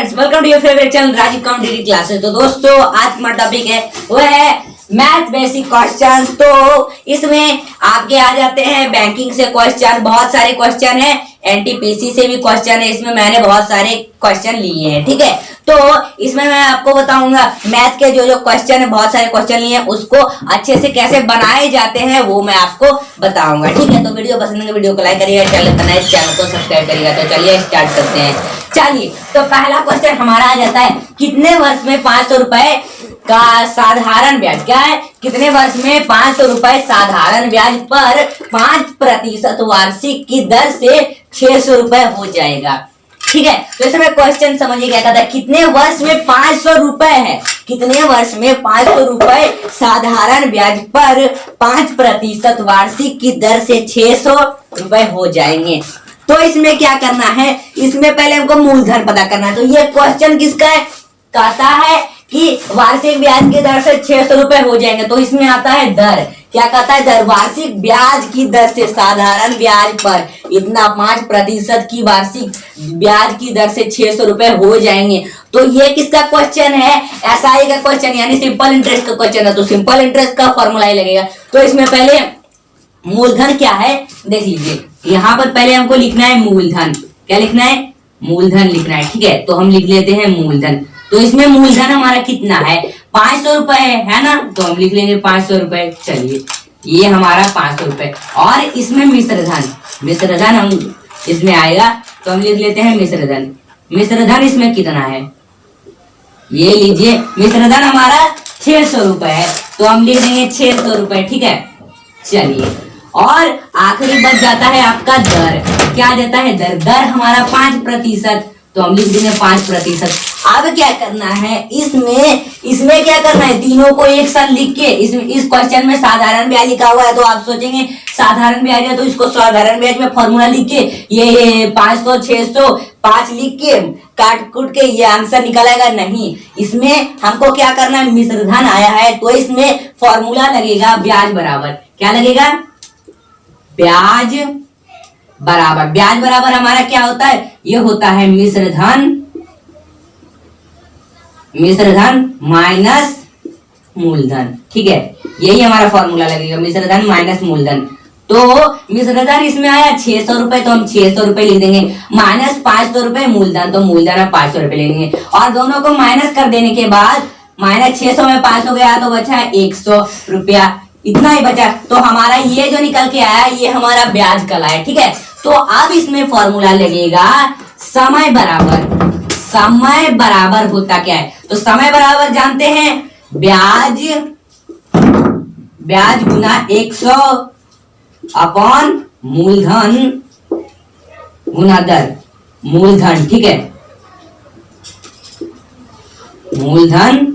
Friends, welcome to your favourite channel Rajiv competitive classes. तो दोस्तों, आज हमारा टॉपिक है वो है मैथ बेसिक क्वेश्चंस। तो इसमें आपके आ जाते हैं बैंकिंग से क्वेश्चन, बहुत सारे क्वेश्चन है, एनटीपीसी से भी क्वेश्चन है। इसमें मैंने बहुत सारे क्वेश्चन लिए हैं, ठीक है। तो इसमें मैं आपको बताऊंगा मैथ के जो क्वेश्चन है, बहुत सारे क्वेश्चन लिए हैं, उसको अच्छे से कैसे बनाए जाते हैं वो मैं आपको बताऊंगा, ठीक है। तो वीडियो पसंद है वीडियो को लाइक करिएगा, चैनल पर नए चैनल को सब्सक्राइब करिएगा। तो चलिए स्टार्ट करते हैं। चलिए, तो पहला क्वेश्चन हमारा आ जाता है, कितने वर्ष में 500 रुपए का साधारण ब्याज, क्या है, कितने वर्ष में 500 रुपए साधारण ब्याज पर 5% वार्षिक की दर से 600 रुपए हो जाएगा, ठीक है। तो इसमें क्वेश्चन समझिए क्या कहता है, कितने वर्ष में 500 रुपए है, कितने वर्ष में 500 रुपए साधारण ब्याज पर 5% वार्षिक की दर से 600 रुपए हो जाएंगे। तो इसमें क्या करना है, इसमें पहले हमको मूलधन पता करना है। तो ये क्वेश्चन किसका है, कहता है कि वार्षिक ब्याज की दर से 600 रुपए हो जाएंगे। तो इसमें आता है दर, क्या कहता है, दर, वार्षिक ब्याज की दर से साधारण ब्याज पर इतना 5% की वार्षिक ब्याज की दर से 600 रुपए हो जाएंगे। तो ये किसका क्वेश्चन है, एसआई का क्वेश्चन, यानी सिंपल इंटरेस्ट का क्वेश्चन है। तो सिंपल इंटरेस्ट का फॉर्मूला ही लगेगा। तो इसमें पहले मूलधन क्या है देख लीजिए, यहाँ पर पहले हमको लिखना है मूलधन, क्या लिखना है, मूलधन लिखना है, ठीक है। तो हम लिख लेते हैं मूलधन। तो इसमें मूलधन हमारा कितना है, 500 रुपए है ना, तो हम लिख लेंगे 500 रुपए। चलिए, ये हमारा 500 रुपए। और इसमें मिश्रधन, मिश्रधन हम इसमें आएगा, तो हम लिख लेते हैं मिश्रधन। मिश्रधन इसमें कितना है, ये लीजिए, मिश्रधन हमारा 600 रुपए है, तो हम लिख देंगे 600 रुपए, ठीक है। चलिए, और आखिरी बच जाता है आपका दर, क्या आ जाता है, दर, दर हमारा 5%, तो हम लिख देंगे 5%। अब क्या करना है, इसमें क्या करना है, तीनों को एक साथ लिख के, इस क्वेश्चन में साधारण ब्याज लिखा हुआ है, तो आप सोचेंगे साधारण ब्याज है तो इसको साधारण ब्याज में फॉर्मूला लिख के ये 500 600 5 लिख के काट कूट के ये आंसर निकलेगा, नहीं। इसमें हमको क्या करना है, मिश्रधन आया है तो इसमें फॉर्मूला लगेगा ब्याज बराबर, क्या लगेगा, ब्याज बराबर। ब्याज बराबर हमारा क्या होता है, ये होता है मिश्रधन, मिश्रधन माइनस मूलधन, ठीक है। यही हमारा फॉर्मूला लगेगा, मिश्रधन माइनस मूलधन। तो मिश्रधन इसमें आया 600 रुपए, तो हम 600 रुपए लिख देंगे, माइनस 500 रुपए मूलधन, तो मूलधन हम 500 रुपए ले लेंगे। और दोनों को माइनस कर देने के बाद माइनस 600 में 500 गया तो बचा 100 रुपया, इतना ही बचा। तो हमारा ये जो निकल के आया ये हमारा ब्याज कल आया, ठीक है। तो अब इसमें फॉर्मूला लगेगा समय बराबर। समय बराबर होता क्या है, तो समय बराबर जानते हैं, ब्याज, ब्याज गुना 100 अपॉन मूलधन गुना दर, मूलधन, ठीक है, मूलधन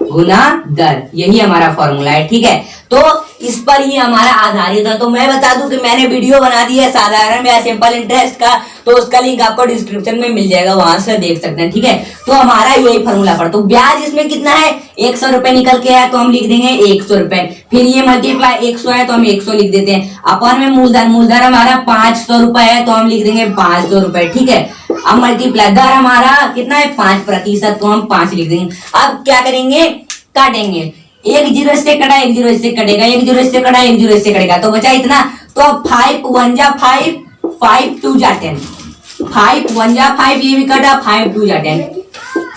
गुना दर, यही हमारा फॉर्मूला है, ठीक है। तो इस पर ही हमारा आधारित है। तो मैं बता दूं कि मैंने वीडियो बना दी है साधारण या सिंपल इंटरेस्ट का, तो उसका लिंक आपको डिस्क्रिप्शन में मिल जाएगा, वहां से देख सकते हैं, ठीक है। तो हमारा यही फॉर्मूला पर, तो ब्याज इसमें कितना है, 100 रुपए निकल के है, तो हम लिख देंगे 100 रुपए। फिर ये मल्टीप्लाई 100 है तो हम 100 लिख देते हैं, अपन में मूलधन, मूलधन हमारा 500 रुपए है, तो हम लिख देंगे 500 रुपए, ठीक है। अब मल्टीप्लाई दर हमारा कितना है, 5%, तो हम 5 लिख देंगे। अब क्या करेंगे, काटेंगे, एक 0 इससे कटा, एक 0 इससे कटेगा, एक 0 इससे कटा, एक 0 इससे कटेगा, तो बचा इतना। तो 5 1 जा 5, 5 2 जा 10, 5 1 जा 5, ये भी कटा, 5 2 जा 10।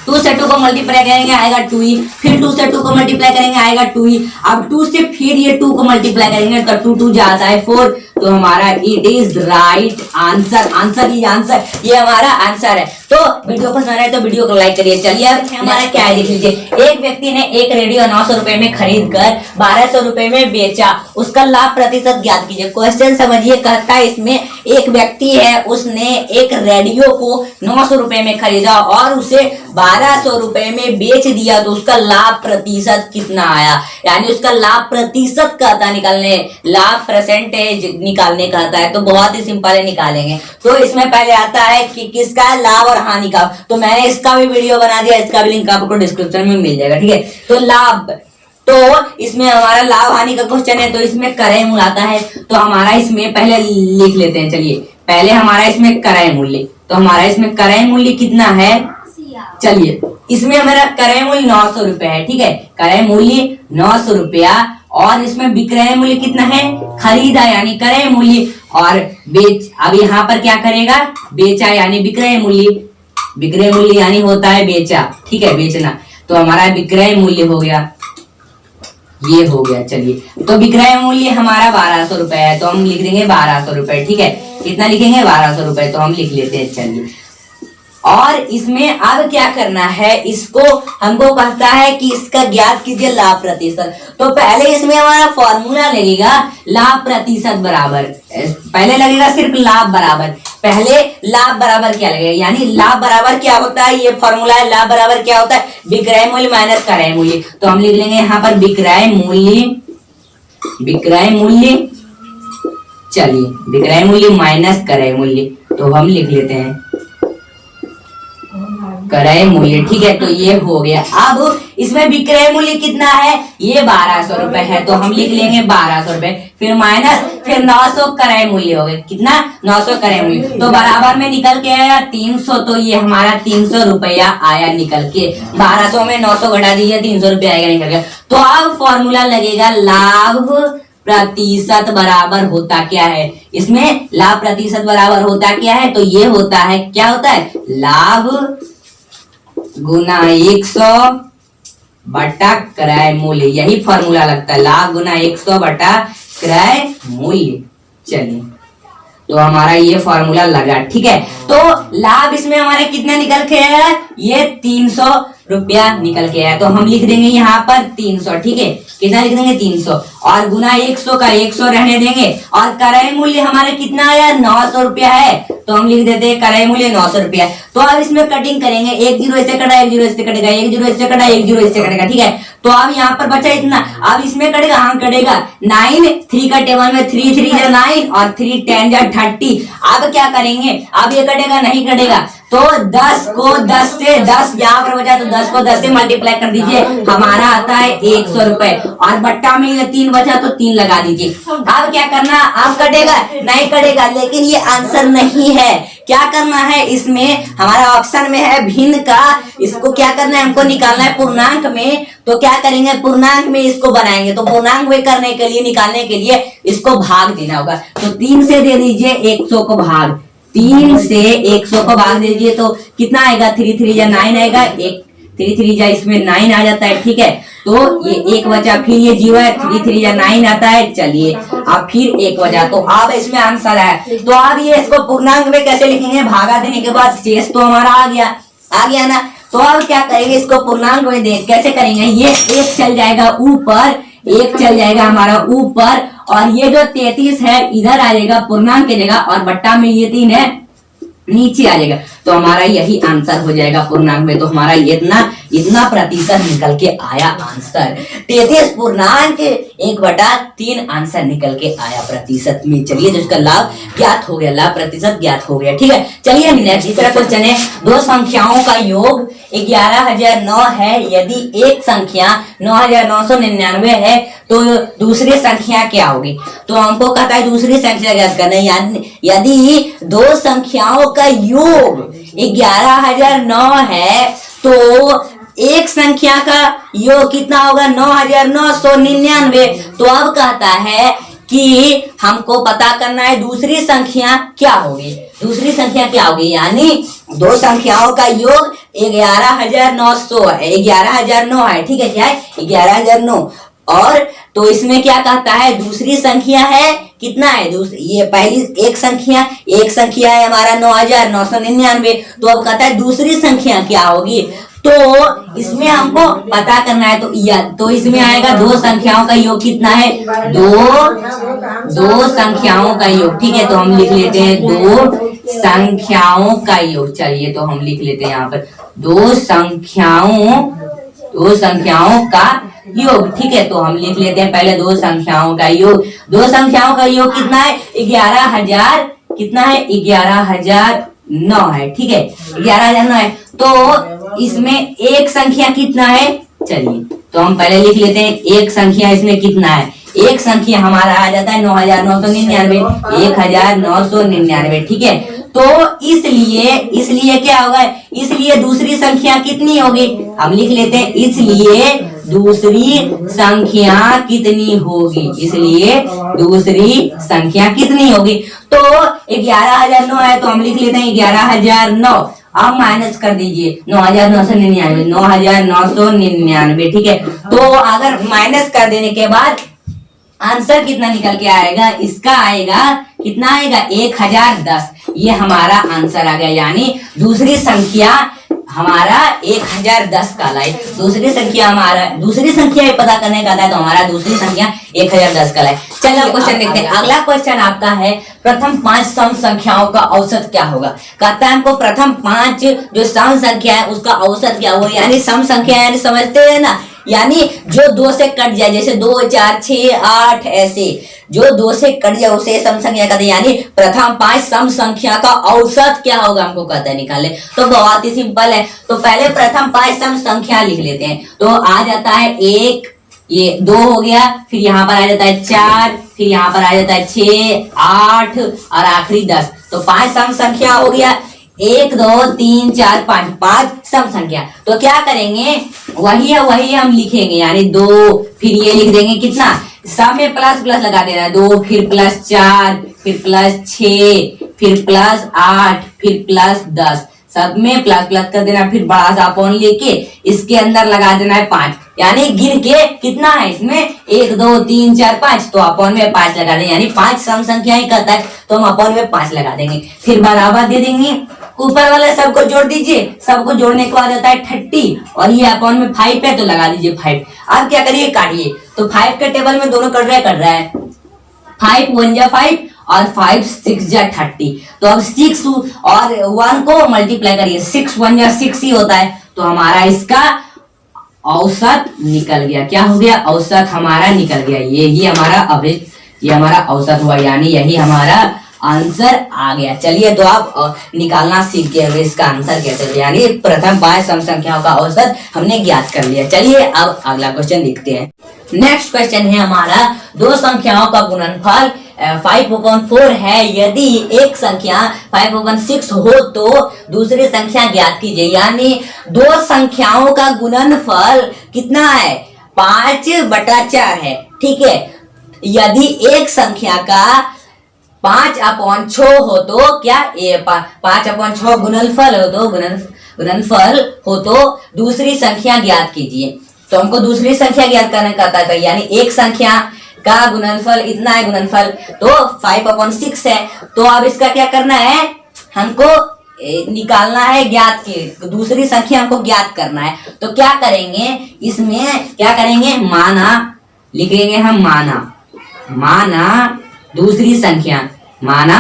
2 से 2 को मल्टीप्लाई करेंगे आएगा 2 ही, फिर 2 से 2 को मल्टीप्लाई करेंगे आएगा 2 ही। अब 2 से फिर ये 2 को मल्टीप्लाई करेंगे तो 2 2 जाता है 4, तो हमारा it is right answer, answer he answer, ये हमारा आंसर है। तो वीडियो पसंद आए तो वीडियो को लाइक करिए। चलिए, अब हमारा क्या है देख लीजिए, एक व्यक्ति ने एक रेडियो 900 रुपए में खरीद कर 1200 रुपए में बेचा, उसका लाभ प्रतिशत ज्ञात कीजिए। क्वेश्चन समझिए, कहता है इसमें एक व्यक्ति है, उसने एक रेडियो को 900 रुपए में खरीदा और उसे 1200 रुपए में बेच दिया, तो उसका लाभ प्रतिशत कितना आया, यानी उसका लाभ प्रतिशत कहता निकालने, लाभ परसेंटेज निकालने कहता है। तो बहुत ही सिंपल है, निकालेंगे। तो इसमें पहले आता है कि किसका लाभ और हानि का, तो मैंने इसका भी वीडियो बना दिया, इसका भी लिंक आपको डिस्क्रिप्शन में मिल जाएगा, ठीक है। तो लाभ, तो इसमें हमारा लाभ हानि का क्वेश्चन है, तो इसमें क्रय मूल्य आता है, तो हमारा इसमें पहले लिख लेते हैं। चलिए, पहले हमारा इसमें क्रय मूल्य, तो हमारा इसमें क्रय मूल्य कितना है, चलिए इसमें हमारा क्रय मूल्य 900 रुपए है, ठीक है, क्रय मूल्य 900 रुपया, और इसमें विक्रय मूल्य कितना है, खरीदा यानी क्रय मूल्य, और बेच, अब यहाँ पर क्या करेगा, बेचा यानी विक्रय मूल्य, विक्रय मूल्य यानी होता है बेचा, ठीक है, बेचना, तो हमारा विक्रय मूल्य हो गया, ये हो गया। चलिए तो विक्रय मूल्य हमारा 1200 रुपए है, तो हम लिख देंगे 1200 रुपए, ठीक है, कितना लिखेंगे 1200 रुपए, तो हम लिख लेते हैं। चलिए और इसमें अब क्या करना है, इसको हमको कहता है कि इसका ज्ञात कीजिए लाभ प्रतिशत। तो पहले इसमें हमारा फॉर्मूला लगेगा लाभ प्रतिशत बराबर, पहले लगेगा सिर्फ लाभ बराबर, पहले लाभ बराबर क्या लगेगा, यानी लाभ बराबर क्या होता है, ये फॉर्मूला है, लाभ बराबर क्या होता है, विक्रय मूल्य माइनस क्रय मूल्य। तो हम लिख लेंगे यहाँ पर विक्रय मूल्य, विक्रय मूल्य, चलिए विक्रय मूल्य माइनस क्रय मूल्य, तो हम लिख लेते हैं क्रय मूल्य, ठीक है, तो ये हो गया। अब इसमें विक्रय मूल्य कितना है, ये 1200 रुपए है, तो हम लिख लेंगे 1200 रुपए, फिर माइनस, फिर 900 क्रय मूल्य हो गया, कितना 900 क्रय मूल्य, तो बराबर में निकल के आया 300, तो ये हमारा 300 रुपया आया निकल के, 1200 में 900 घटा दीजिए 300 रुपया आएगा निकल के। तो अब फॉर्मूला लगेगा लाभ प्रतिशत बराबर होता क्या है, इसमें लाभ प्रतिशत बराबर होता क्या है, तो ये होता है, क्या होता है, लाभ गुना 100 बटा क्रय मूल्य, यही फॉर्मूला लगता है, लाभ गुना 100 बटा क्रय मूल्य। चलिए तो हमारा ये फॉर्मूला लगा, ठीक है, तो लाभ इसमें हमारे कितने निकल के आया, ये 300 रुपया निकल के आया, तो हम लिख देंगे यहाँ पर 300, ठीक है, कितना लिख देंगे 300, और गुना 100 का 100 रहने देंगे, और क्रय मूल्य हमारे कितना आया 900 रुपया है, तो हम लिख देते हैं क्रय मूल्य 900 रुपया। तो अब इसमें कटिंग करेंगे, 1 0 इससे कटा, 1 0 इससे कटेगा, 1 0 इससे कटा, 1 0 इससे कटेगा, ठीक है, तो अब यहाँ पर बचा इतना, अब इसमें कटेगा, हाँ कटेगा 9, 3 का टेबल में 3 3 जा 9 और 3 10 जा 30। अब क्या करेंगे, अब ये कटेगा नहीं कटेगा, तो 10 को 10 से 10 यहाँ पर बचा, तो 10 को 10 से मल्टीप्लाई कर दीजिए, हमारा आता है 100 रुपए, और बट्टा में ये 3 बचा तो 3 लगा दीजिए। अब क्या करना, अब कटेगा नहीं कटेगा, लेकिन ये आंसर नहीं है, क्या करना है, इसमें हमारा ऑप्शन में है भिन्न का, इसको क्या करना है, हमको निकालना है पूर्णांक में, तो क्या करेंगे पूर्णांक में इसको बनाएंगे, तो पूर्णांक में करने के लिए, निकालने के लिए इसको भाग देना होगा, तो 3 से दे दीजिए 100 को भाग, 3 से 100 को भाग दीजिए, तो कितना आएगा, 3 3 जा 9 आएगा, 3 3 जा इसमें 9 आ जाता है, ठीक है, तो ये 1 बचा, फिर ये 0 है, 3 3 जा 9 आता है। चलिए अब फिर 1 बचा, तो अब इसमें आंसर है, तो अब ये इसको पूर्णांक में कैसे लिखेंगे, भागा देने के बाद शेष तो हमारा आ गया ना, तो अब क्या करेंगे, इसको पूर्णांक में देख कैसे करेंगे, ये 1 चल जाएगा ऊपर, 1 चल जाएगा हमारा ऊपर, और ये जो 33 है इधर आ जाएगा पूर्णांक की जगह, और बट्टा में ये 3 है नीचे आ जाएगा, तो हमारा यही आंसर हो जाएगा पूर्णांक में, तो हमारा इतना प्रतिशत निकल के आया आंसर, 33 पूर्णांक 1/3 आंसर निकल के आया प्रतिशत में। चलिए जिसका लाभ ज्ञात हो गया, लाभ प्रतिशत ज्ञात हो गया, ठीक है। चलिए नेक्स्ट तीसरा क्वेश्चन है, दो संख्याओं का योग 11,009 है, यदि एक संख्या 9,999 है तो दूसरी संख्या क्या होगी, तो हमको कहता है दूसरी संख्या ज्ञात करना है, यदि दो संख्याओं का योग 11,009 है तो एक संख्या का योग कितना होगा, 9,999। तो अब कहता है कि हमको पता करना है दूसरी संख्या क्या होगी, दूसरी संख्या क्या होगी, यानी दो संख्याओं का योग 11,900 है, 11,009 है, ठीक है, क्या है 11,009, और तो इसमें क्या कहता है दूसरी संख्या है कितना है, ये पहली एक संख्या है हमारा 9,999, तो अब कहता है दूसरी संख्या क्या होगी, तो इसमें हमको पता करना है, तो इसमें आएगा दो संख्याओं का योग कितना है, दो संख्याओं का योग, ठीक है, तो हम लिख लेते हैं दो संख्याओं का योग। चलिए तो हम लिख लेते हैं यहाँ पर दो संख्याओं का योग, ठीक है, तो हम लिख लेते हैं पहले दो संख्याओं का योग। दो संख्याओं का योग कितना है, 11,000 कितना है, 11,009 है, ठीक है, 11,009 है, तो इसमें एक संख्या कितना है, चलिए तो हम पहले लिख लेते हैं एक संख्या इसमें कितना है, एक संख्या हमारा आ जाता है 9,999, 1,999, ठीक है, तो इसलिए क्या होगा, इसलिए दूसरी संख्या कितनी होगी, हम लिख लेते हैं इसलिए दूसरी संख्या कितनी होगी, इसलिए दूसरी संख्या कितनी होगी। तो 11,009 है तो हम लिख लेते हैं 11,009। अब माइनस कर दीजिए 9,999, 9,999, ठीक है। तो अगर माइनस कर देने के बाद आंसर कितना निकल के आएगा, इसका आएगा कितना आएगा 1010। ये हमारा आंसर आ गया, यानी दूसरी संख्या हमारा 1010 कहलाई। दूसरी संख्या ही पता करने का था तो हमारा दूसरी संख्या 1010 कहलाई। चलो क्वेश्चन देखते हैं। अगला क्वेश्चन आपका है प्रथम 5 सम संख्याओं का औसत क्या होगा। कहता है हमको प्रथम 5 जो सम संख्या है उसका औसत क्या होगा, यानी सम संख्या यानी समझते हैं ना, यानी जो 2 से कट जाए, जैसे 2, 4, 6, 8 ऐसे जो 2 से कट जाए उसे सम संख्या कहते हैं। यानी प्रथम 5 सम संख्या का औसत क्या होगा हमको कहता है निकाले। तो बहुत ही सिंपल है। तो पहले प्रथम 5 सम संख्या लिख लेते हैं। तो आ जाता है 1, ये 2 हो गया, फिर यहाँ पर आ जाता है 4, फिर यहाँ पर आ जाता है 6, 8 और आखिरी 10। तो 5 सम संख्या हो गया। 1, 2, 3, 4, 5 सम संख्या। तो क्या करेंगे, वही हम लिखेंगे, यानी 2, फिर ये लिख देंगे कितना, सब में प्लस प्लस लगा देना है। 2, फिर +4, फिर +6, फिर +8, फिर +10, सब में प्लस प्लस कर देना। फिर बड़ा सा अपॉन लेके इसके अंदर लगा देना है 5, यानी गिन के कितना है इसमें 1, 2, 3, 4, 5, तो अपॉन में 5 लगा देंगे, यानी 5 सम संख्या ही कहता है तो हम अपॉन में 5 लगा देंगे। फिर बराबर दे देंगे, ऊपर वाले सबको जोड़ दीजिए, सबको जोड़ने को आ जाता है 30 और ये अपॉन में 5 है तो लगा दीजिए 5। अब क्या करिए, काटिए। तो 5 के टेबल में दोनों कट रहा है 5 1 जा 5 और 5 6 जा 30। तो अब 6 और 1 को मल्टीप्लाई करिए, 6 1 जा 6 ही होता है। तो हमारा इसका औसत निकल गया। क्या हो गया, औसत हमारा निकल गया। यही हमारा अवरेज, ये हमारा औसत हुआ, यानी यही हमारा आंसर आ गया। चलिए तो आप निकालना सीख गए इसका आंसर कैसे, यानी प्रथम 5 सम संख्याओं का औसत हमने ज्ञात कर लिया। चलिए अब अगला क्वेश्चन देखते हैं। नेक्स्ट क्वेश्चन है हमारा 2 संख्याओं का गुणनफल 5/4 है। यदि एक संख्या 5/6 हो तो दूसरी संख्या ज्ञात कीजिए। यानी 2 संख्याओं का गुणनफल कितना है, 5/4 है, ठीक है। यदि एक संख्या का 5/6 हो तो क्या, 5/6 गुणनफल हो तो दूसरी संख्या ज्ञात कीजिए। तो हमको दूसरी संख्या ज्ञात करने का था, यानी एक संख्या का गुणनफल इतना है, गुणनफल तो 5/6 है। तो अब इसका क्या करना है, हमको निकालना है ज्ञात के, दूसरी संख्या हमको ज्ञात करना है। तो क्या करेंगे, इसमें क्या करेंगे, माना लिखेंगे हम, माना दूसरी संख्या, माना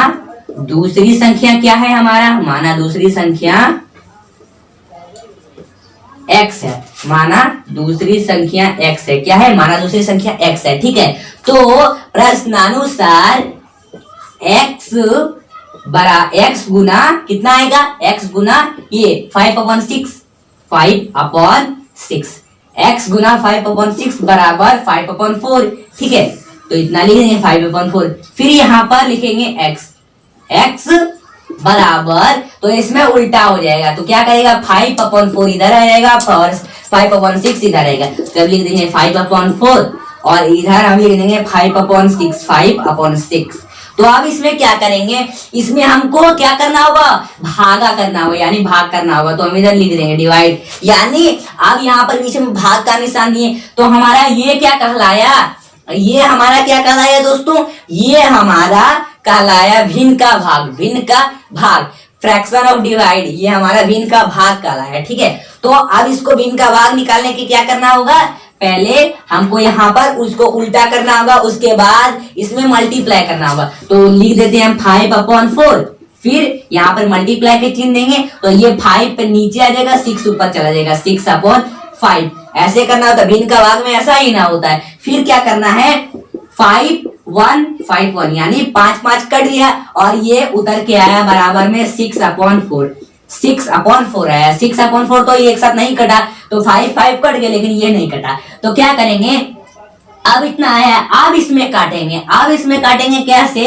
दूसरी संख्या क्या है हमारा, माना दूसरी संख्या x है, माना दूसरी संख्या x है। क्या है, माना दूसरी संख्या x है, ठीक है। तो प्रश्नानुसार x गुना कितना आएगा, x गुना ये 5/6, 5/6, x गुना 5/6 बराबर 5/4, ठीक है। तो इतना लिखेंगे 5/4। फिर यहाँ पर लिखेंगे x बराबर, तो इसमें उल्टा हो जाएगा, तो क्या करेगा 5/4 इधर आ जाएगा और 5/6 इधर आएगा। तब लिख देंगे 5/4 और इधर हम लिख देंगे 5/6, 5/6। तो अब इसमें क्या करेंगे, इसमें हमको क्या करना होगा, भागा करना होगा, यानी भाग करना होगा। तो हम इधर लिख देंगे डिवाइड, यानी अब यहाँ पर बीच में भाग का निशान दिए। तो हमारा ये क्या कहलाया, ये हमारा क्या कहलाया दोस्तों, ये हमारा कहलाया भिन्न का भाग, भिन्न का भाग, फ्रैक्शन ऑफ डिवाइड, ये हमारा भिन्न का भाग कहलाया, ठीक है। तो अब इसको भिन्न का भाग निकालने के क्या करना होगा, पहले हमको यहाँ पर उसको उल्टा करना होगा, उसके बाद इसमें मल्टीप्लाई करना होगा। तो लिख देते हैं हम 5/4, फिर यहाँ पर मल्टीप्लाई के चिन्ह देंगे, तो ये 5 पे नीचे आ जाएगा, 6 ऊपर चला जाएगा, 6/5। ऐसे करना होता है, भिन्न का भाग में ऐसा ही ना होता है। फिर क्या करना है, 5 1 5 1, यानी 5 कट गया और ये उतर के आया बराबर में 6/4, 6/4 आया। 6/4 तो ये एक साथ नहीं कटा, तो 5 कट गया, लेकिन ये नहीं कटा। तो क्या करेंगे, अब इतना है, अब इसमें काटेंगे कैसे?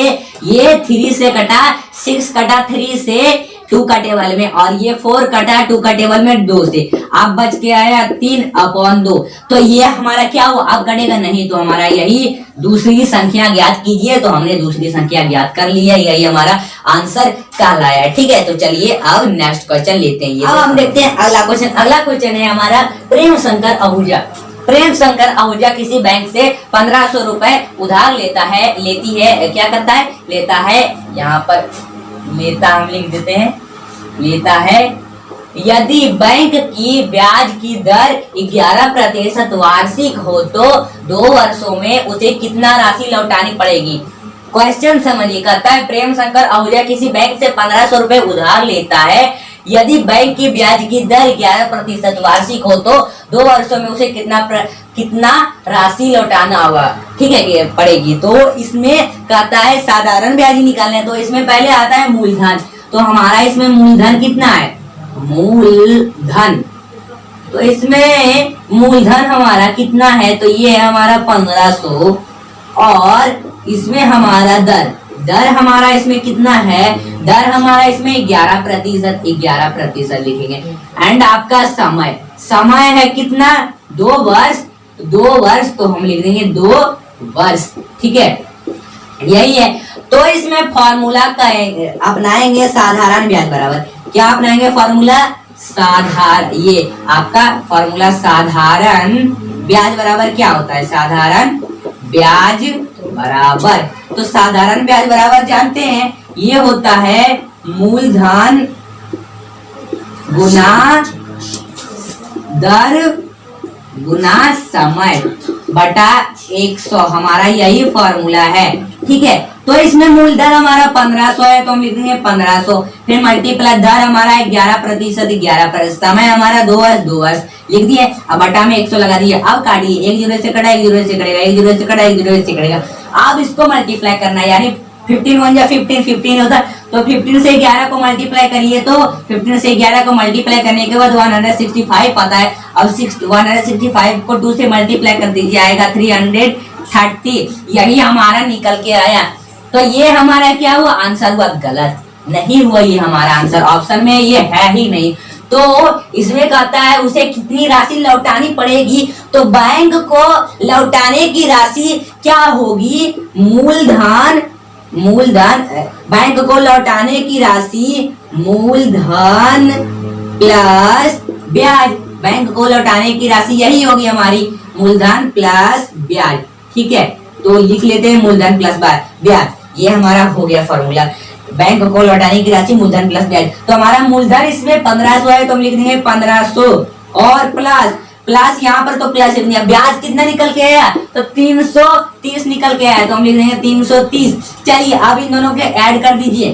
ये 3 से कटा, 6 कटा 3 से, 2 का टेबल में, और ये 4 कटा 2 का टेबल में 2 से, अब बच के आया 3/2। तो ये हमारा क्या हुआ? अब कटेगा नहीं, तो हमारा यही दूसरी संख्या ज्ञात कीजिए। तो हमने दूसरी संख्या ज्ञात कर लिया, यही हमारा आंसर कहलाया है। ठीक है, तो चलिए अब नेक्स्ट क्वेश्चन लेते हैं। अब हम देखते हैं अगला क्वेश्चन। अगला क्वेश्चन है हमारा प्रेम शंकर आहूजा। प्रेम शंकर आहूजा किसी बैंक से 1500 रुपए उधार लेती है, क्या करता है? लेता है, यहाँ पर लेता हम लिख देते हैं, लेता है। यदि बैंक की ब्याज की दर 11% वार्षिक हो तो 2 वर्षों में उसे कितना राशि लौटानी पड़ेगी? क्वेश्चन समझिए, कहता है प्रेम शंकर आहूजा किसी बैंक से 1500 रुपए उधार लेता है। यदि बैंक की ब्याज की दर 11% वार्षिक हो तो 2 वर्षों में उसे कितना राशि लौटाना होगा? ठीक है, कि पड़ेगी। तो इसमें कहता है साधारण ब्याज निकालना है, तो इसमें पहले आता है मूलधन। तो हमारा इसमें मूलधन कितना है? मूलधन, तो इसमें मूलधन हमारा कितना है? तो ये है हमारा 1500, और इसमें हमारा दर हमारा इसमें कितना है? दर हमारा इसमें 11% लिखेंगे। एंड आपका समय है कितना? 2 वर्ष, तो हम लिख देंगे 2 वर्ष। ठीक है, यही है। तो इसमें फॉर्मूला अपनाएंगे साधारण ब्याज बराबर, क्या अपनाएंगे? फॉर्मूला साधारण, ये आपका फॉर्मूला साधारण ब्याज बराबर क्या होता है? साधारण ब्याज बराबर, तो साधारण ब्याज बराबर जानते हैं, ये होता है मूलधन गुना दर गुना समय बटा 100, हमारा यही फॉर्मूला है। ठीक है, तो इसमें मूलधन हमारा 1500 है, तो हम लिख देंगे 1500, फिर मल्टीप्लाई दर हमारा है 11%, समय हमारा 2 वर्ष लिख दिए। अब बटा में 100 लगा दिए। अब काटिए, 1 0 से कटा, 1 0 से कटेगा, 1 0 से कटा, 1 0 से कटेगा। अब इसको मल्टीप्लाई करना है, यानी 15 1 जा 15 होता है, तो 15 से 11 को मल्टीप्लाई करिए, तो 15 से 11 को मल्टीप्लाई करने के बाद 165 आता है। अब 165 को 2 से मल्टीप्लाई कर दीजिए, आएगा 330, यही हमारा निकल के आया। तो ये हमारा क्या हुआ? आंसर हुआ गलत, नहीं हुआ ये हमारा आंसर, ऑप्शन में ये है ही नहीं। तो इसमें कहता है उसे कितनी राशि लौटानी पड़ेगी, तो बैंक को लौटाने की राशि क्या होगी? मूलधन बैंक को लौटाने की राशि मूलधन प्लस ब्याज, बैंक को लौटाने की राशि यही होगी हमारी, मूलधन प्लस ब्याज। ठीक है, तो लिख लेते हैं मूलधन प्लस ब्याज, ये हमारा हो गया फॉर्मूला। बैंक को लौटाने की राशि मूलधन प्लस ब्याज, तो हमारा मूलधन इसमें 1500 है, तो हम लिख देंगे 1500, और प्लस यहाँ पर तो प्लस लिख दिया। ब्याज कितना निकल के आया? तो 330 निकल के आया, तो हम लिख देंगे 330। चलिए अब इन दोनों के ऐड कर दीजिए,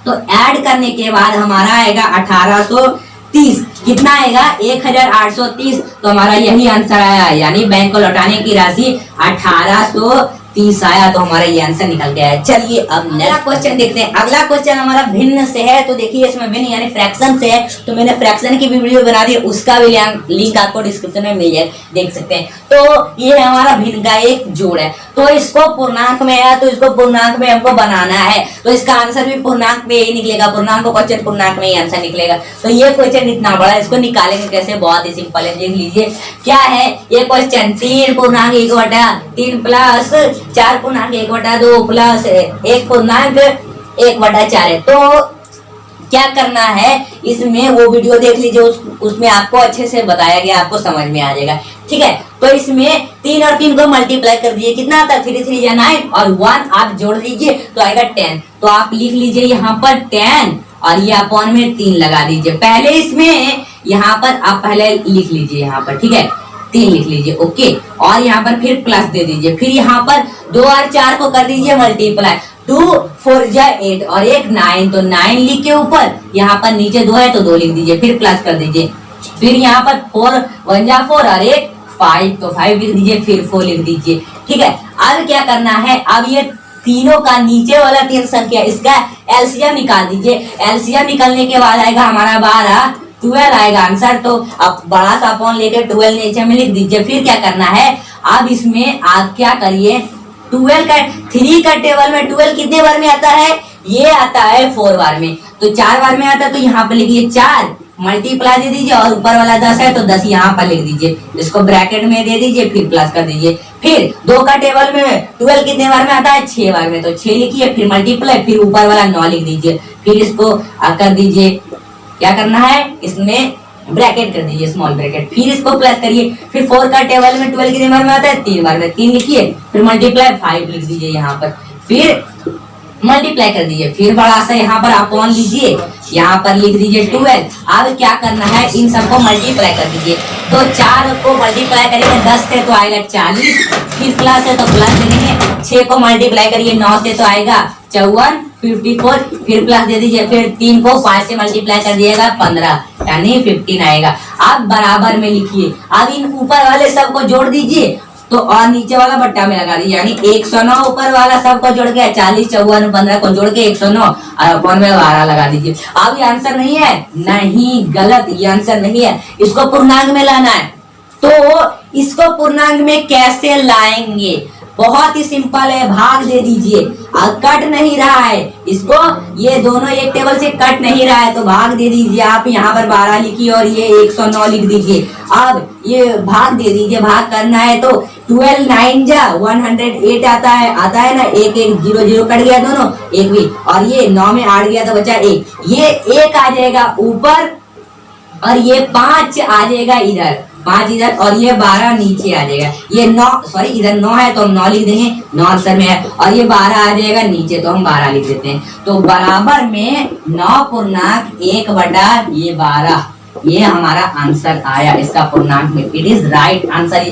तो ऐड करने के बाद हमारा आएगा 1830, कितना आएगा? 1830, तो हमारा यही आंसर आया, यानी बैंक को लौटाने की राशि 1830 आया, तो हमारा ये आंसर निकल गया है। चलिए अब नेक्स्ट क्वेश्चन देखते हैं। अगला क्वेश्चन हमारा भिन्न से है, तो देखिए इसमें भिन्न यानी फ्रैक्शन से है, तो मैंने फ्रैक्शन की भी वीडियो बना दी, उसका भी लिंक आपको डिस्क्रिप्शन में मिल जाए, देख सकते हैं। तो ये हमारा भिन्न का एक जोड़ है, तो इसको पूर्णांक में है, तो इसको पूर्णांक में हमको बनाना है, तो इसका आंसर भी पूर्णांक में ही निकलेगा, पूर्णांक को क्वेश्चन पूर्णांक में ही आंसर निकलेगा। तो ये क्वेश्चन इतना बड़ा, इसको निकालेंगे कैसे? बहुत ही सिंपल है, देख लीजिए क्या है ये क्वेश्चन। 3/1/3 प्लस 4/1/2 प्लस 1/1/4 है। तो क्या करना है इसमें, वो वीडियो देख लीजिए, उसमें आपको अच्छे से बताया गया, आपको समझ में आ जाएगा। ठीक है, तो इसमें 3 और 3 को मल्टीप्लाई कर दीजिए, कितना आता है? 3 3 या 9, और 1 आप जोड़ दीजिए तो आएगा 10। तो आप लिख लीजिए यहाँ पर 10, और ये अपॉन में 3 लगा दीजिए। पहले इसमें यहाँ पर आप पहले लिख लीजिए, यहाँ पर ठीक है 3 लिख लीजिए, ओके, और यहाँ पर फिर प्लस दे दीजिए, फिर यहाँ पर 2 और 4 को कर दीजिए मल्टीप्लाई, 2 4 जा 8 और 1 9, तो 9 लिख के ऊपर यहाँ पर नीचे 2 है तो 2 लिख दीजिए, फिर प्लस कर दीजिए, फिर यहाँ पर 4 1 जा 4 और 1 5, तो 5 लिख दीजिए, फिर 4 लिख दीजिए। ठीक है, अब क्या करना है? अब ये तीनों का नीचे वाला 3 संख्या, इसका एलसीएम निकाल दीजिए। एलसीएम निकालने के बाद आएगा हमारा 12 आएगा आंसर। तो अब बड़ा सा अपॉन लेके 12 नीचे में लिख दीजिए। फिर क्या करना है? अब इसमें आप क्या करिए, 12 का 3 का टेबल में 12 कितने बार में आता है, ये आता है 4 बार में, तो 4 बार में आता है, तो यहाँ पे लिखिए 4 मल्टीप्लाई दे दीजिए और ऊपर वाला 10 है तो 10 यहाँ पर लिख दीजिए, इसको ब्रैकेट में दे दीजिए, फिर प्लस कर दीजिए। फिर 2 का टेबल में 12 कितने बार में आता है, 6 बार में, तो 6 लिखिए, फिर मल्टीप्लाई, फिर ऊपर वाला 9 लिख दीजिए, फिर इसको कर दीजिए, क्या करना है, इसमें ब्रैकेट कर दीजिए, स्मॉल ब्रैकेट, फिर इसको प्लस करिए। फिर 4 का टेबल में 12 कितने बार में आता है, 3 बार में, 3 लिखिए, फिर मल्टीप्लाई 5 लिख दीजिए यहाँ पर, फिर मल्टीप्लाई कर दीजिए, फिर बड़ा सा यहाँ पर अपॉन लीजिए, यहाँ पर लिख दीजिए 12। अब क्या करना है, इन सबको मल्टीप्लाई कर दीजिए, तो 4 को मल्टीप्लाई करिए 10 से तो आएगा 40, फिर प्लस है तो प्लस देंगे, 6 को मल्टीप्लाई करिए 9 से तो आएगा 54, 54, फिर प्लस दे दीजिए, फिर 3 को 5 से मल्टीप्लाई कर दिएगा 15, यानी 15 आएगा। अब बराबर में लिखिए, अब इन ऊपर वाले सब को जोड़ दीजिए, तो और नीचे वाला बट्टा में लगा दीजिए, यानी 109 ऊपर वाला सबको जोड़ के 40, 54, 15 को जोड़ के 109 और अपन में 12 लगा दीजिए। अब ये आंसर नहीं है, नहीं, गलत, ये आंसर नहीं है, इसको पूर्णांक में लाना है। तो इसको पूर्णांक में कैसे लाएंगे, बहुत ही सिंपल है, भाग दे दीजिए, कट नहीं रहा है इसको, ये दोनों एक टेबल से कट नहीं रहा है तो भाग दे दीजिए। आप यहाँ पर 12 लिखिए और ये 109 लिख दीजिए। अब ये भाग दे दीजिए, भाग करना है तो 12 9 जा 108 आता है ना, 1 1 0 0 कट गया दोनों, एक भी, और ये 9 में 8 गया तो बचा 1, ये 1 आ जाएगा ऊपर और ये 5 आ जाएगा इधर, 5 इधर, और ये 12 नीचे आ जाएगा, ये 9 सॉरी इधर 9 है तो हम 9 लिख देंगे, 9 आंसर में है, और ये 12 आ जाएगा नीचे तो हम 12 लिख देते हैं। तो बराबर में 9 पूर्णांक 1 बटा ये 12, ये हमारा आंसर आया इसका पूर्णांक में। It is right answer,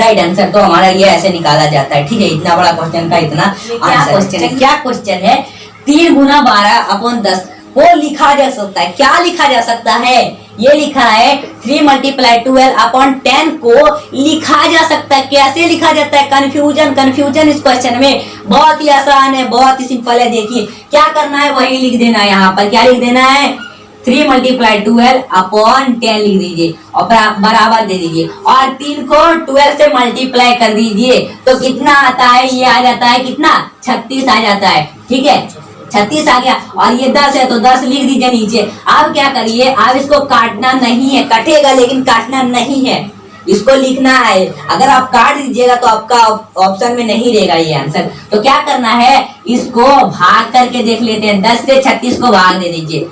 right answer. तो हमारा ये ऐसे निकाला जाता है, ठीक है, इतना बड़ा क्वेश्चन का इतना आंसर। क्या क्वेश्चन है, 3 गुना 12 अपॉन 10 को लिखा जा सकता है, क्या लिखा जा सकता है, ये लिखा है 3 मल्टीप्लाई 12 अपॉन 10 को लिखा जा सकता है। कैसे लिखा जाता है, कंफ्यूजन इस क्वेश्चन में बहुत ही आसान है, बहुत ही सिंपल है। देखिए क्या करना है, वही लिख देना है, यहाँ पर क्या लिख देना है, 3 मल्टीप्लाई 12 अपॉन 10 लिख दीजिए और बराबर दे दीजिए, और 3 को 12 से मल्टीप्लाई कर दीजिए तो कितना आता है, ये आ जाता है कितना, 36 आ जाता है, ठीक है, 36 आ गया, और ये 10 है तो 10 लिख दीजिए नीचे। अब क्या करिए, अब इसको काटना नहीं है, कटेगा लेकिन काटना नहीं है, इसको लिखना है। अगर आप काट दीजिएगा तो आपका ऑप्शन में नहीं रहेगा ये आंसर। तो क्या करना है, इसको भाग करके देख लेते हैं, 10 से 36 को भाग दे दीजिए,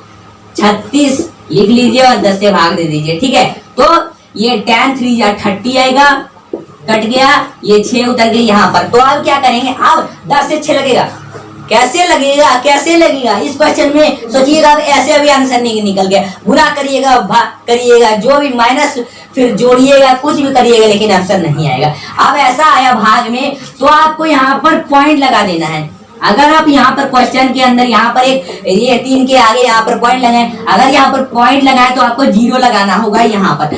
36 लिख लीजिए और 10 से भाग दे दीजिए, ठीक है। तो ये 10 3 या 30 आएगा, कट गया, ये 6 उतर गए यहाँ पर। तो अब क्या करेंगे, अब 10 से 6 लगेगा, कैसे लगेगा इस क्वेश्चन में सोचिएगा, ऐसे अभी आंसर नहीं निकल गया, गुना करिएगा, भाग करिएगा, जो भी माइनस फिर जोड़िएगा, कुछ भी करिएगा, लेकिन आंसर नहीं आएगा। अब ऐसा आया भाग में, तो आपको यहाँ पर पॉइंट लगा देना है। अगर आप यहाँ पर क्वेश्चन के अंदर यहाँ पर एक ये 3 के आगे यहाँ पर पॉइंट लगाए, अगर यहाँ पर पॉइंट लगाए तो आपको 0 लगाना होगा यहाँ पर।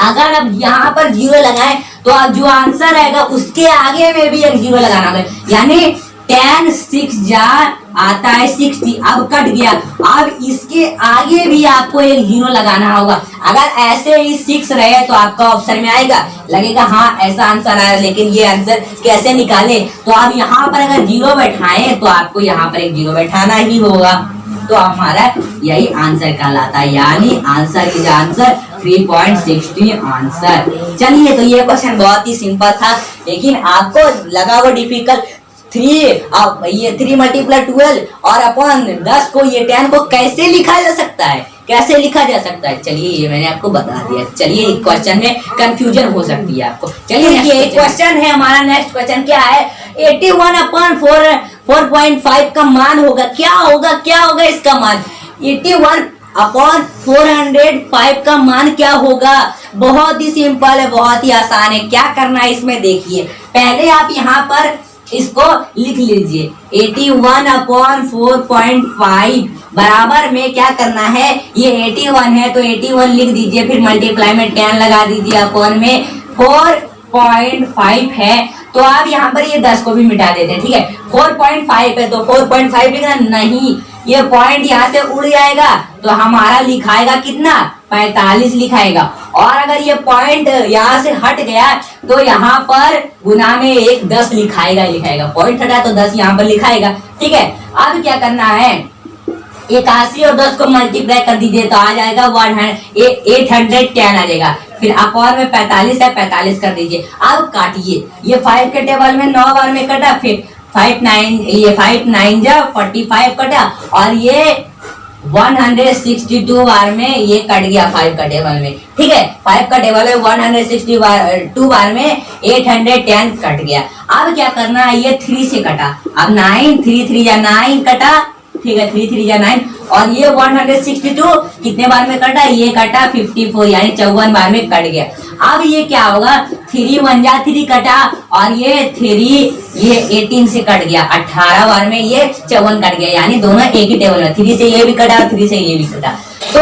अगर आप यहाँ पर 0 लगाए तो आप जो आंसर आएगा उसके आगे में भी एक 0 लगाना होगा, यानी 10 6 जा आता है 60, अब कट गया, अब इसके आगे भी आपको एक 0 लगाना होगा। अगर ऐसे ही 6 रहे तो आपका ऑप्शन में आएगा, लगेगा हाँ ऐसा आंसर आया, लेकिन ये आंसर कैसे निकाले, तो आप यहाँ पर अगर 0 बैठाएं तो आपको यहाँ पर एक 0 बैठाना ही होगा। तो हमारा यही आंसर कहलाता है, यानी आंसर इज आंसर 3.60 आंसर। चलिए, तो ये क्वेश्चन बहुत ही सिंपल था, लेकिन आपको लगा वो डिफिकल्ट। 3 मल्टीप्लाई 12 और अपॉन 10 को, ये 10 को कैसे लिखा जा सकता है, चलिए ये मैंने आपको बता दिया। चलिए, इस क्वेश्चन में कंफ्यूजन हो सकती है आपको। चलिए देखिए, क्वेश्चन है हमारा, नेक्स्ट क्वेश्चन क्या है, 81 अपॉन 4.5 का मान होगा, क्या होगा इसका मान, 81 अपॉन 405 का मान क्या होगा। बहुत ही सिंपल है, बहुत ही आसान है। क्या करना है इसमें, देखिए पहले आप यहाँ पर इसको लिख लीजिए, 81 अपॉन 4.5 बराबर में क्या करना है, ये 81 है तो 81 लिख दीजिए, फिर मल्टीप्लाई में 10 लगा दीजिए, अपॉन में 4.5 है तो आप यहाँ पर ये 10 को भी मिटा देते हैं, ठीक है। 4.5 है तो 4.5 लिखना नहीं, ये पॉइंट यहाँ से उड़ जाएगा तो हमारा लिखाएगा कितना, 45 लिखाएगा, और अगर ये पॉइंट यहाँ से हट गया तो यहाँ पर गुना में 1 10 लिखाएगा, पॉइंट हटा तो 10 यहाँ पर लिखाएगा। ठीक है, अब क्या करना है, 81 और 10 को मल्टीप्लाई कर दीजिए तो आ जाएगा 810 आ जाएगा। फिर अपॉन में 45 है, 45 कर दीजिए। अब काटिए, ये 5 के टेबल में 9 बार में कटा, फिर 5 9 जा 45 कटा, और ये 162 बार में ये कट गया 5 का टेबल में। ठीक है, 5 का टेबल में 162 बार में 810 कट गया। अब क्या करना है, ये 3 से कटा, अब 9 3 3 जा 9 कटा। ठीक है, 3 3 जा 9, और ये 162 कितने बार में कटा, ये कटा 54 यानी 54 बार में कट गया। अब ये क्या होगा, 3 1 जा 3 कटा, और ये 3 ये 18 से कट गया, 18 बार में ये 54 कट गया, यानी दोनों एक ही टेबल में, 3 से ये भी कटा 3 से ये भी कटा। तो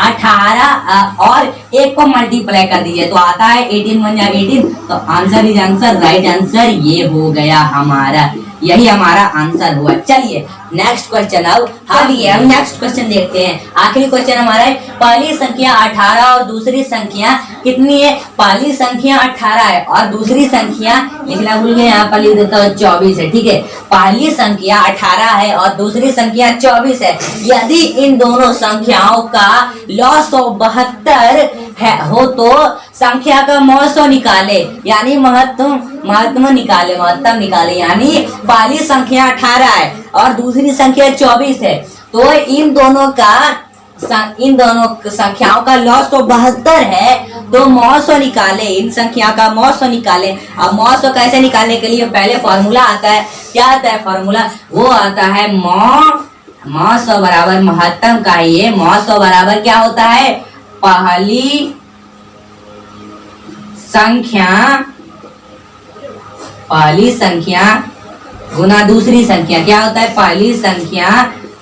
18 और 1 को मल्टीप्लाई कर दीजिए तो आता है 18 1 जा 18। तो answer is answer, right answer ये हो गया हमारा, यही हमारा आंसर हुआ। चलिए नेक्स्ट क्वेश्चन, अब हम नेक्स्ट क्वेश्चन देखते हैं। आखिरी क्वेश्चन हमारा है, पहली संख्या 18 और दूसरी संख्या कितनी है। पहली संख्या 18 है और दूसरी संख्या लिखना भूल गए, यहाँ पर लिख देता हूँ 24 है। ठीक है, पहली संख्या 18 है और दूसरी संख्या 24 है। यदि इन दोनों संख्याओं का लॉस 172 है हो तो संख्या का मौसम निकाले, यानी महत्तम निकाले। यानी पहली संख्या 18 है और दूसरी संख्या 24 है, तो इन दोनों संख्याओं का लॉस तो 72 है, तो मौसम निकाले, इन संख्या का मौसम निकाले। अब मौसम कैसे निकालने के लिए पहले फॉर्मूला आता है, क्या आता है फॉर्मूला, वो आता है मौसम बराबर महत्तम का, ये मौसम बराबर क्या होता है, पहली संख्या गुना दूसरी संख्या। क्या होता है, पहली संख्या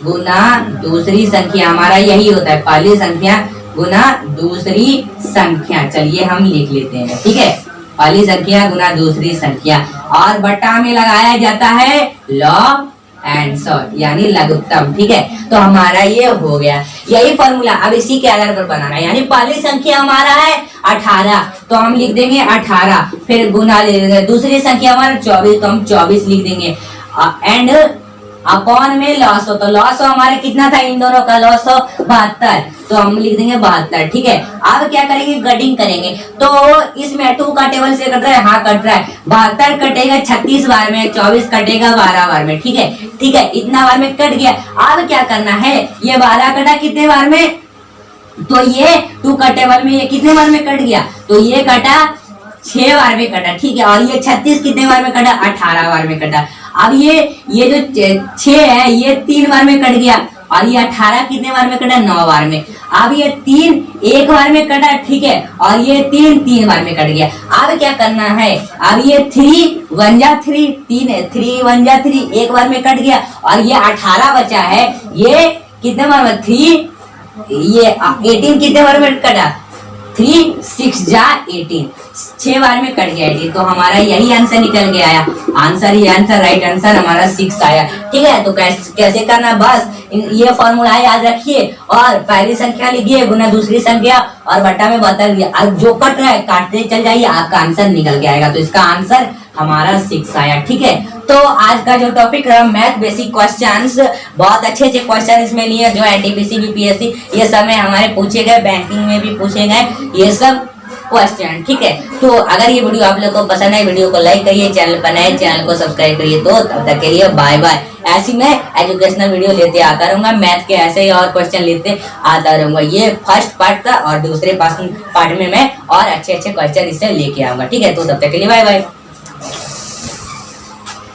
गुना दूसरी संख्या, हमारा यही होता है, पहली संख्या गुना दूसरी संख्या। चलिए हम लिख लेते हैं। ठीक है, पहली संख्या गुना दूसरी संख्या, और बटा में लगाया जाता है लॉग एंड सॉर्ट, यानी लघुत्तम। ठीक है, तो हमारा ये हो गया, यही फॉर्मूला अब इसी के आधार पर बनाना है। यानी पहली संख्या हमारा है 18, तो हम लिख देंगे 18, फिर गुना ले देंगे, दूसरी संख्या हमारा 24, तो हम 24 लिख देंगे, एंड अपॉन में लॉस हो, तो लॉस हो हमारे कितना था, इन दोनों का लॉस हो 72, तो हम लिख देंगे 72। ठीक है, अब क्या करेंगे, गडिंग करेंगे। तो इसमें 2 का टेबल से कट रहा है, हाँ कट रहा है, 72 कटेगा 36 बार में, 24 कटेगा 12 बार में। ठीक है, इतना बार में कट गया। अब क्या करना है, ये 12 कटा कितने बार में, तो ये 2 का टेबल में ये कितने बार में कट गया, तो ये कटा 6 बार में कटा। ठीक है, और ये 36 कितने बार में कटा, 18 बार में कटा। अब ये जो 6 है ये 3 बार में कट गया, और ये 18 कितने बार में कटा, 9 बार में। अब ये 3 1 बार में कटा। ठीक है, और ये 3 बार में कट गया। अब क्या करना है, अब ये 3 1 जा 3, 3 है, 3 1 जा 3, 1 बार में कट गया, और ये 18 बचा है, ये कितने बार में 3, ये 18 कितने बार में कटा, 3 6 जा 18, 6 बार में कट गया 18, तो हमारा यही आंसर निकल के आया। आंसर ही आंसर, राइट आंसर हमारा 6 आया। ठीक है, तो कैसे करना, बस ये फॉर्मूला याद रखिए, और पहली संख्या लिखिए गुना दूसरी संख्या, और बटा में बदल दिया, अब जो कट रहा है काटते चल जाइए, आपका आंसर निकल के आएगा। तो इसका आंसर हमारा 6 आया। ठीक है, तो आज का जो टॉपिक रहा मैथ बेसिक क्वेश्चंस, बहुत अच्छे क्वेश्चन इसमें लिए, जो एनटीपीसी बीपीएससी ये सब में हमारे पूछे गए, बैंकिंग में भी पूछे गए ये सब क्वेश्चन। ठीक है, तो अगर ये वीडियो आप लोग को पसंद है, वीडियो को लाइक करिए, चैनल पर नए चैनल को सब्सक्राइब करिए। तो तब तक के लिए बाय बाय। ऐसी मैं एजुकेशनल वीडियो लेते आता रहूंगा, मैथ के ऐसे ही और क्वेश्चन लेते आता रहूंगा। ये फर्स्ट पार्ट था, और दूसरे पार्ट में मैं और अच्छे क्वेश्चन इससे लेके आऊंगा। ठीक है, तो तब तक के लिए बाय बाय।